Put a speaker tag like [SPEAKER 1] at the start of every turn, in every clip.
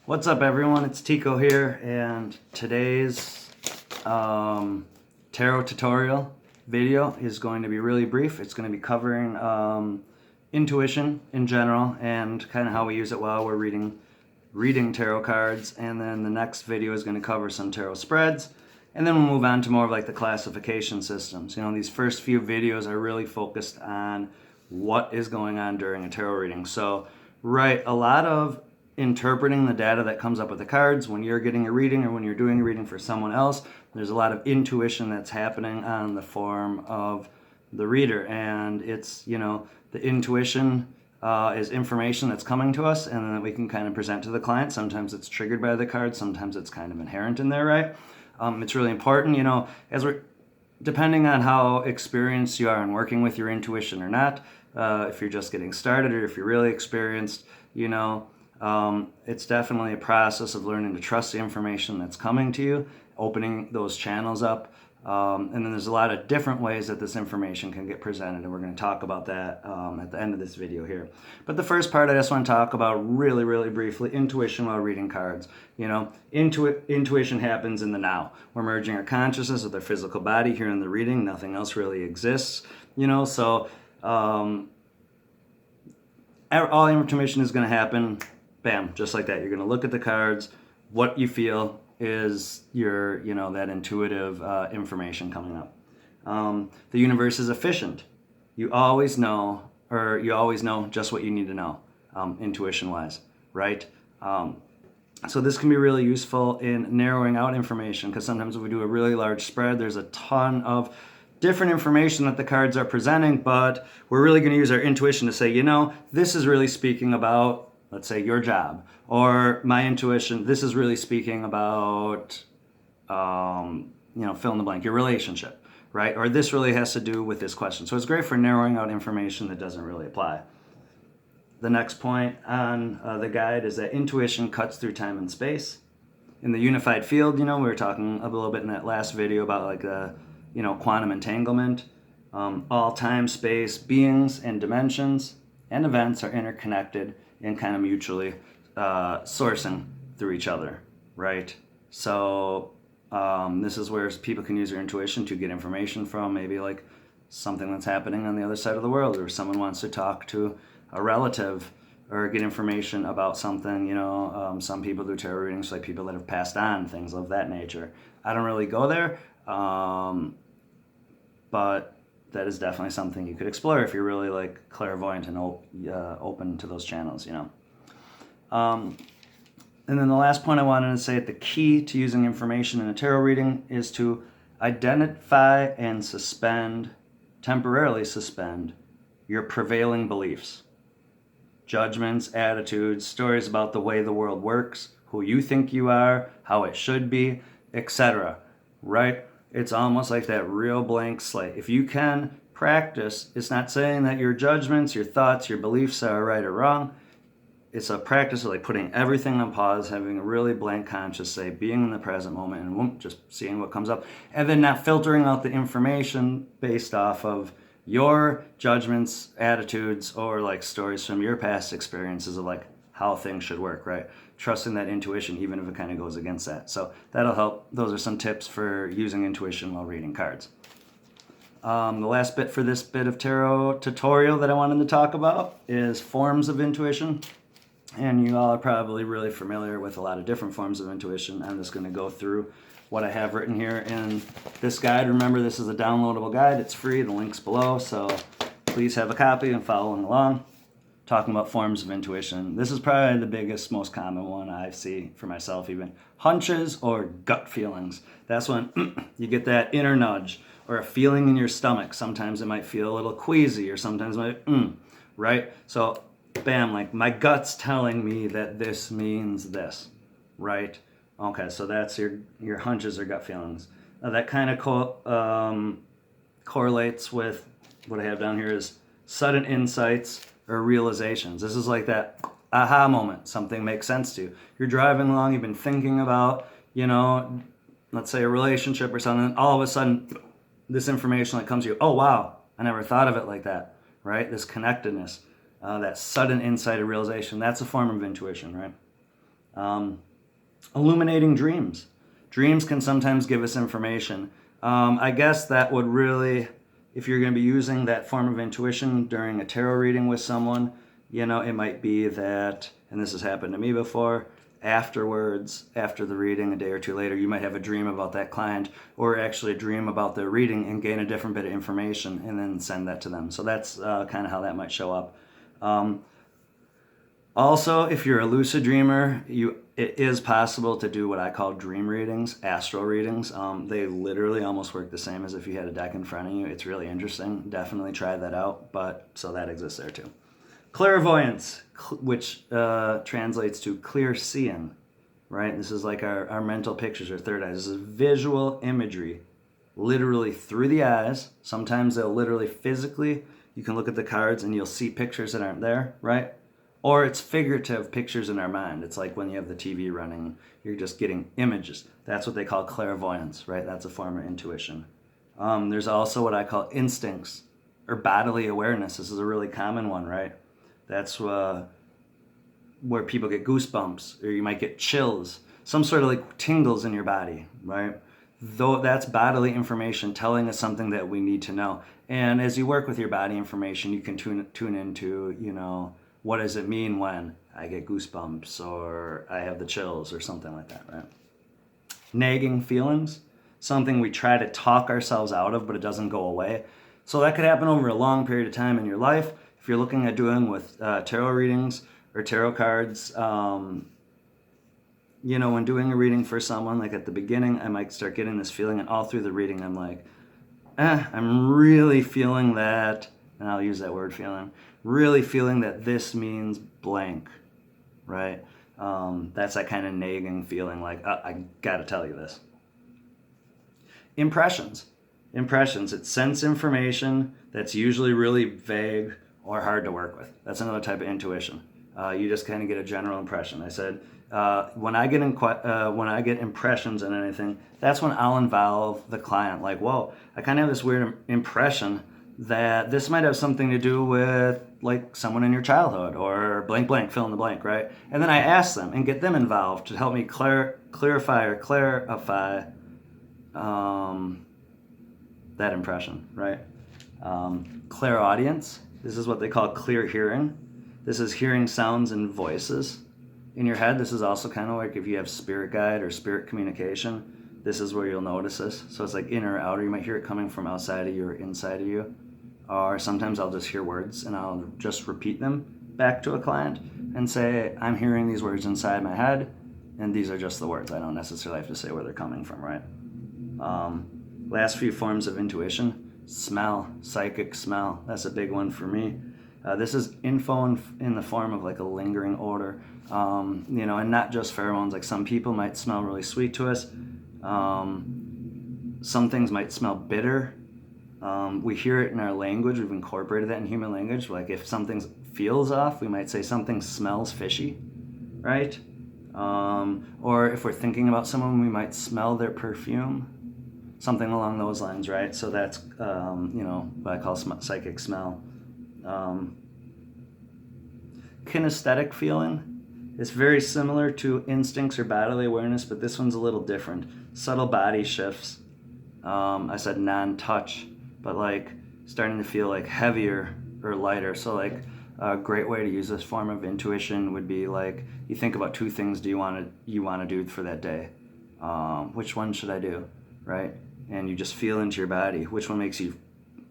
[SPEAKER 1] What's up, everyone? It's Tico here, and today's tarot tutorial video is going to be really brief. It's going to be covering intuition in general and kind of how we use it while we're reading tarot cards. And then the next video is going to cover some tarot spreads, and then we'll move on to more of like the classification systems. You know, these first few videos are really focused on what is going on during a tarot reading. So, right, a lot of interpreting the data that comes up with the cards when you're getting a reading or when you're doing a reading for someone else. There's a lot of intuition that's happening on the form of the reader, and it's, you know, the intuition is information that's coming to us and that we can kind of present to the client. Sometimes it's triggered by the cards, sometimes it's kind of inherent in there, right? It's really important, you know, as we're depending on how experienced you are in working with your intuition or not, if you're just getting started or if you're really experienced, you know, it's definitely a process of learning to trust the information that's coming to you, opening those channels up. And then there's a lot of different ways that this information can get presented, and we're going to talk about that at the end of this video here. But the first part, I just want to talk about really briefly intuition while reading cards. You know, intuition happens in the now. We're merging our consciousness with our physical body here in the reading. Nothing else really exists, you know, so all information is going to happen, bam, just like that. You're going to look at the cards. What you feel is your, you know, that intuitive information coming up. The universe is efficient. You always know, or you always know just what you need to know, intuition-wise, right? So this can be really useful in narrowing out information, because sometimes if we do a really large spread, there's a ton of different information that the cards are presenting, but we're really going to use our intuition to say, you know, this is really speaking about, let's say, your job, or my intuition, this is really speaking about, you know, fill in the blank, your relationship, right? Or this really has to do with this question. So it's great for narrowing out information that doesn't really apply. The next point on the guide is that intuition cuts through time and space. In the unified field, you know, we were talking a little bit in that last video about like the, you know, quantum entanglement. All time, space, beings, and dimensions and events are interconnected and kind of mutually sourcing through each other, right? So this is where people can use their intuition to get information from maybe like something that's happening on the other side of the world, or someone wants to talk to a relative or get information about something, you know. Some people do tarot readings, like people that have passed on, things of that nature. I don't really go there, but that is definitely something you could explore if you're really like clairvoyant and open to those channels, you know. And then the last point I wanted to say, the key to using information in a tarot reading is to identify and temporarily suspend your prevailing beliefs, judgments, attitudes, stories about the way the world works, who you think you are, how it should be, etc. Right? It's almost like that real blank slate. If you can practice, it's not saying that your judgments, your thoughts, your beliefs are right or wrong. It's a practice of like putting everything on pause, having a really blank conscious state, being in the present moment, and just seeing what comes up, and then not filtering out the information based off of your judgments, attitudes, or like stories from your past experiences of like how things should work, right? Trusting that intuition, even if it kind of goes against that. So that'll help. Those are some tips for using intuition while reading cards. The last bit for this bit of tarot tutorial that I wanted to talk about is forms of intuition. And you all are probably really familiar with a lot of different forms of intuition. I'm just going to go through what I have written here in this guide. Remember, this is a downloadable guide. It's free. The link's below. So please have a copy and following along. Talking about forms of intuition. This is probably the biggest, most common one I see for myself even. Hunches or gut feelings. That's when you get that inner nudge or a feeling in your stomach. Sometimes it might feel a little queasy, or sometimes it might, right? So bam, like my gut's telling me that this means this, right? Okay, so that's your hunches or gut feelings. That kind of correlates with what I have down here is sudden insights or realizations. This is like that aha moment. Something makes sense to you. You're driving along, you've been thinking about, you know, let's say a relationship or something, and all of a sudden this information that comes to you, oh wow, I never thought of it like that, right? This connectedness. That sudden insight or realization, that's a form of intuition, right? Illuminating dreams. Dreams can sometimes give us information. I guess that would really, if you're going to be using that form of intuition during a tarot reading with someone, it might be that, and this has happened to me before, afterwards, after the reading, a day or two later, you might have a dream about that client, or actually a dream about their reading and gain a different bit of information and then send that to them. So that's kind of how that might show up. Also, if you're a lucid dreamer, it is possible to do what I call dream readings, astral readings. They literally almost work the same as if you had a deck in front of you. It's really interesting. Definitely try that out. So that exists there too. Clairvoyance, which translates to clear seeing, right? This is like our mental pictures, our third eye. This is visual imagery, literally through the eyes. Sometimes they'll literally physically, you can look at the cards and you'll see pictures that aren't there, right? Or it's figurative pictures in our mind. It's like when you have the TV running, you're just getting images. That's what they call clairvoyance, right? That's a form of intuition. There's also what I call instincts or bodily awareness. This is a really common one, right? That's where people get goosebumps, or you might get chills, some sort of like tingles in your body, right? Though that's bodily information telling us something that we need to know. And as you work with your body information, you can tune into, what does it mean when I get goosebumps or I have the chills or something like that, right? Nagging feelings, something we try to talk ourselves out of, but it doesn't go away. So that could happen over a long period of time in your life. If you're looking at doing with tarot readings or tarot cards, when doing a reading for someone, like at the beginning, I might start getting this feeling, and all through the reading, I'm like, I'm really feeling that, and I'll use that word feeling, really feeling that this means blank, right? That's that kind of nagging feeling like, I gotta tell you this. Impressions, it's sense information that's usually really vague or hard to work with. That's another type of intuition. You just kind of get a general impression. I said, when I get impressions in anything, that's when I'll involve the client. Like, whoa, I kind of have this weird impression that this might have something to do with like someone in your childhood or blank blank, fill in the blank, right? And then I ask them and get them involved to help me clarify that impression, right? Clairaudience. This is what they call clear hearing. This is hearing sounds and voices in your head. This is also kind of like if you have spirit guide or spirit communication, this is where you'll notice this. So it's like inner or outer. You might hear it coming from outside of you or inside of you. Or sometimes I'll just hear words and I'll just repeat them back to a client and say, I'm hearing these words inside my head, and these are just the words. I don't necessarily have to say where they're coming from, right? Last few forms of intuition. Smell, psychic smell. That's a big one for me. This is info in the form of like a lingering odor, and not just pheromones. Like some people might smell really sweet to us. Some things might smell bitter. We hear it in our language. We've incorporated that in human language. Like if something feels off, we might say something smells fishy, right? Or if we're thinking about someone, we might smell their perfume. Something along those lines, right? So that's, what I call psychic smell. Kinesthetic feeling is very similar to instincts or bodily awareness, but this one's a little different. Subtle body shifts. I said non-touch, but like starting to feel like heavier or lighter. So like a great way to use this form of intuition would be like you think about two things you want to do for that day. Which one should I do, right? And you just feel into your body. Which one makes you,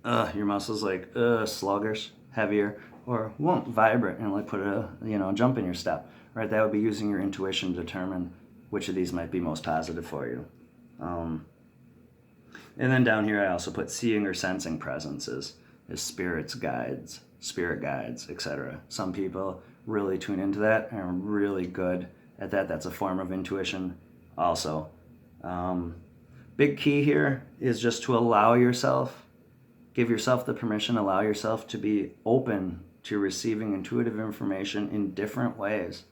[SPEAKER 1] your muscles like sluggish, heavier, or won't vibrate and like put a jump in your step, right? That would be using your intuition to determine which of these might be most positive for you. And then down here I also put seeing or sensing presences as spirits, guides, spirit guides, etc. Some people really tune into that and are really good at that. That's a form of intuition also. Big key here is just to allow yourself, give yourself the permission, allow yourself to be open to receiving intuitive information in different ways,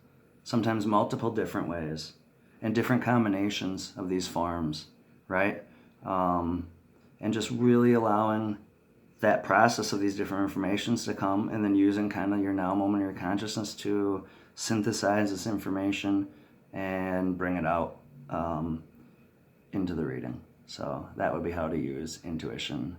[SPEAKER 1] sometimes multiple different ways, and different combinations of these forms, right? And just really allowing that process of these different informations to come, and then using kind of your now moment, your consciousness to synthesize this information and bring it out into the reading. So that would be how to use intuition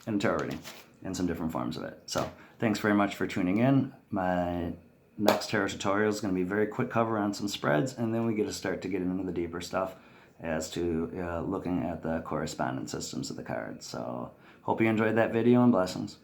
[SPEAKER 1] in tarot reading and some different forms of it. So thanks very much for tuning in. My next tarot tutorial is going to be a very quick cover on some spreads, and then we get to start to get into the deeper stuff as to looking at the correspondence systems of the cards. So hope you enjoyed that video, and blessings.